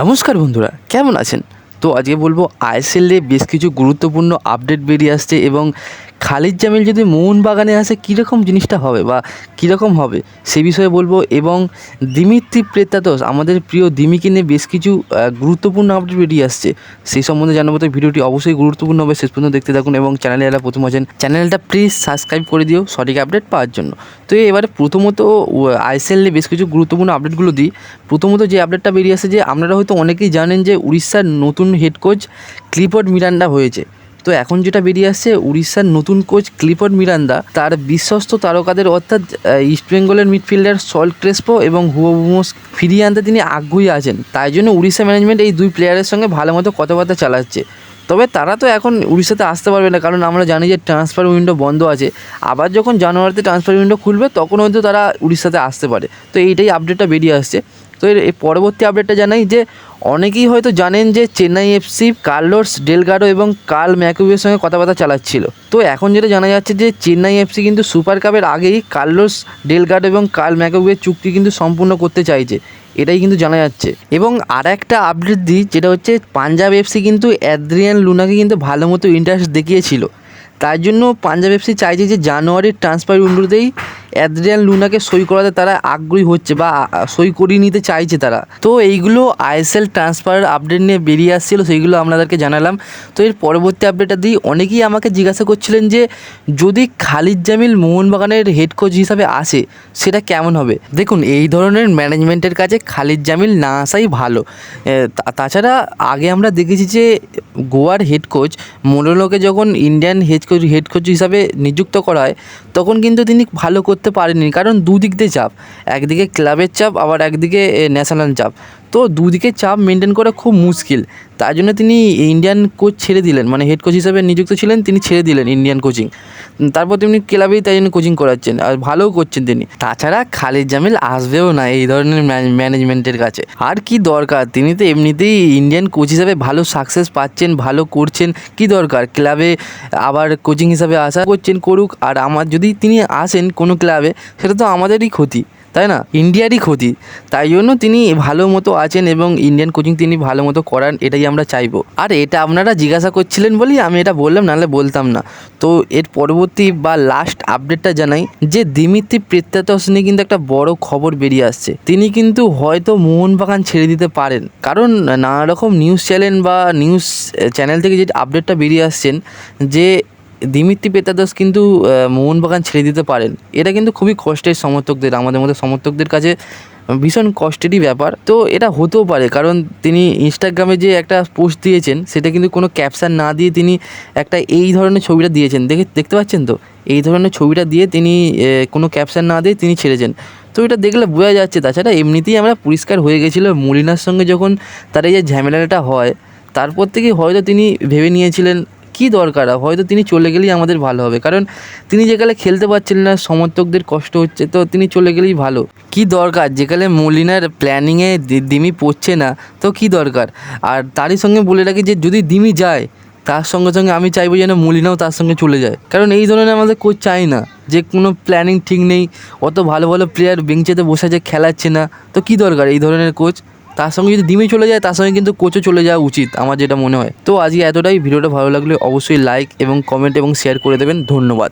নমস্কার বন্ধুরা, কেমন আছেন? তো আজকে বলবো আইএসএলে বেশ কিছু গুরুত্বপূর্ণ আপডেট বেরিয়ে আসছে এবং খালিদ জামিল যদি মোহনবাগানে আসে কীরকম জিনিসটা হবে বা কীরকম হবে সে বিষয়ে বলবো। এবং দিমিত্রি পেত্রাতস, আমাদের প্রিয় দিমিকে নিয়ে বেশ কিছু গুরুত্বপূর্ণ আপডেট বেরিয়ে আসছে, সেই সম্বন্ধে জানাবো। তো ভিডিওটি অবশ্যই গুরুত্বপূর্ণ হবে, শেষ পর্যন্ত দেখতে থাকুন। এবং চ্যানেলে যারা প্রথম আছেন চ্যানেলটা প্লিজ সাবস্ক্রাইব করে দিও সঠিক আপডেট পাওয়ার জন্য। তো এবারে প্রথমত আইএসএলে বেশ কিছু গুরুত্বপূর্ণ আপডেটগুলো দিই। প্রথমত যে আপডেটটা বেরিয়ে আসে, যে আপনারা হয়তো অনেকেই জানেন যে উড়িষ্যার নতুন হেড কোচ ক্লিফোর্ড মিরান্ডা হয়েছে। তো এখন যেটা বেরিয়ে আসছে, উড়িষ্যার নতুন কোচ ক্লিফোর্ড মিরান্ডা তার বিশ্বস্ত তারকাদের অর্থাৎ ইস্টবেঙ্গলের মিডফিল্ডার সল্ট ক্রেসপো এবং হুগো বুমোস ফিরিয়ে আনতে তিনি আগ্রহী আছেন। তাই জন্য উড়িষ্যা ম্যানেজমেন্ট এই দুই প্লেয়ারের সঙ্গে ভালো মতো কথাবার্তা চালাচ্ছে। তবে তারা তো এখন উড়িষ্যাতে আসতে পারবে না, কারণ আমরা জানি যে ট্রান্সফার উইন্ডো বন্ধ আছে। আবার যখন জানুয়ারিতে ট্রান্সফার উইন্ডো খুলবে তখন হয়তো তারা উড়িষ্যাতে আসতে পারে। তো এইটাই আপডেটটা বেরিয়ে আসছে। তো এর পরবর্তী আপডেটটা জানাই যে অনেকেই হয়তো জানেন যে চেন্নাই এফসি কার্লোস ডেলগাডো এবং কার্ল ম্যাকুবের সঙ্গে কথাবার্তা চালাচ্ছিল। তো এখন যেটা জানা যাচ্ছে যে চেন্নাই এফসি কিন্তু সুপার কাপের আগেই কার্লোস ডেলগাডো এবং কার্ল ম্যাকুবের চুক্তি কিন্তু সম্পূর্ণ করতে চাইছে, এটাই কিন্তু জানা যাচ্ছে। এবং আর একটা আপডেট দিই, যেটা হচ্ছে পাঞ্জাব এফসি কিন্তু অ্যাদ্রিয়ান লুনাকে কিন্তু ভালো মতো ইন্টারেস্ট দেখিয়েছিল। তার জন্য পাঞ্জাব এফসি চাইছে যে জানুয়ারির ট্রান্সফার উইন্ডোতেই অ্যাদ্রিয়ান লুনাকে সই করাতে তারা আগ্রহী হচ্ছে বা সই করিয়ে নিতে চাইছে তারা। তো এইগুলো আইএসএল ট্রান্সফার আপডেট নিয়ে বেরিয়ে আসছিলো, সেইগুলো আপনাদেরকে জানালাম। তো এর পরবর্তী আপডেটটা দিই। অনেকেই আমাকে জিজ্ঞাসা করছিলেন যে যদি খালিদ জামিল মোহনবাগানের হেড কোচ হিসাবে আসে সেটা কেমন হবে। দেখুন, এই ধরনের ম্যানেজমেন্টের কাছে খালিদ জামিল না আসাই ভালো। তাছাড়া আগে আমরা দেখেছি যে গোয়ার হেড কোচ মোরেলোকে যখন ইন্ডিয়ান হেড কোচ হিসাবে নিযুক্ত করা হয় তখন কিন্তু তিনি ভালো করতে পারেননি, কারণ দুদিক দিয়ে চাপ, একদিকে ক্লাবের চাপ আবার একদিকে ন্যাশনাল চাপ। তো দুদিকে চাপ মেনটেন করা খুব মুশকিল। তার জন্য তিনি ইন্ডিয়ান কোচ ছেড়ে দিলেন, মানে হেড কোচ হিসাবে নিযুক্ত ছিলেন, তিনি ছেড়ে দিলেন ইন্ডিয়ান কোচিং। তারপর তিনি ক্লাবেই তাই জন্য কোচিং করাচ্ছেন আর ভালোও করছেন তিনি। তাছাড়া খালিদ জামিল আসবেও না এই ধরনের ম্যানেজমেন্টের কাছে, আর কি দরকার? তিনি তো এমনিতেই ইন্ডিয়ান কোচ হিসাবে ভালো সাকসেস পাচ্ছেন, ভালো করছেন, কি দরকার ক্লাবে আবার কোচিং হিসাবে আসা? করছেন, করুক। আর আমার যদি তিনি আসেন কোনো ক্লাবে সেটা তো আমাদেরই ক্ষতি, তাই না? ইন্ডিয়ারই ক্ষতি। তাই জন্য তিনি ভালো মতো আছেন এবং ইন্ডিয়ান কোচিং তিনি ভালো মতো করান, এটাই আমরা চাইবো। আর এটা আপনারা জিজ্ঞাসা করছিলেন বলেই আমি এটা বললাম, নাহলে বলতাম না। তো এর পরবর্তী বা লাস্ট আপডেটটা জানাই যে দিমিত্রি পেত্রাতস নিয়ে কিন্তু একটা বড় খবর বেরিয়ে আসছে। তিনি কিন্তু হয়তো মোহনবাগান ছেড়ে দিতে পারেন, কারণ নানা রকম নিউজ চ্যানেল থেকে যে আপডেটটা বেরিয়ে আসছেন যে দিমিত্রি পেত্রাতস কিন্তু মোহনবাগান ছেড়ে দিতে পারেন। এটা কিন্তু খুবই কষ্টের সমর্থকদের, আমাদের মধ্যে সমর্থকদের কাছে ভীষণ কষ্টেরই ব্যাপার। তো এটা হতেও পারে, কারণ তিনি ইনস্টাগ্রামে যে একটা পোস্ট দিয়েছেন সেটা কিন্তু কোনো ক্যাপশন না দিয়ে তিনি একটা এই ধরনের ছবিটা দিয়েছেন, দেখতে পাচ্ছেন তো? এই ধরনের ছবিটা দিয়ে তিনি কোনো ক্যাপশন না দিয়ে তিনি ছেড়েছেন। তো এটা দেখলে বোঝা যাচ্ছে। তাছাড়া এমনিতেই আমরা পরিষ্কার হয়ে গেছিলো মলিনার সঙ্গে যখন তার এই যে ঝামেলাটা হয়, তারপর থেকেই হয়তো তিনি ভেবে নিয়েছিলেন কী দরকার, হয়তো তিনি চলে গেলেই আমাদের ভালো হবে, কারণ তিনি যেখানে খেলতে পারছিলেন না, সমর্থকদের কষ্ট হচ্ছে, তো তিনি চলে গেলেই ভালো। কি দরকার, যেখানে মলিনার প্ল্যানিংয়ে দিমি পড়ছে না, তো কি দরকার? আর তারই সঙ্গে বলে রাখি যে যদি দিমি যায় তার সঙ্গে সঙ্গে আমি চাইবো যেন মলিনাও তার সঙ্গে চলে যায়, কারণ এই ধরনের আমাদের কোচ চাই না, যে কোনো প্ল্যানিং ঠিক নেই, অত ভালো ভালো প্লেয়ার বেঞ্চেতে বসে আছে, খেলাচ্ছে না, তো কী দরকার এই ধরনের কোচ? তার সঙ্গে যদি দিমি চলে যায় তার সঙ্গে কিন্তু কোচও চলে যাওয়া উচিত, আমার যেটা মনে হয়। তো আজকে এতটাই। ভিডিওটা ভালো লাগলে অবশ্যই লাইক এবং কমেন্ট এবং শেয়ার করে দেবেন। ধন্যবাদ।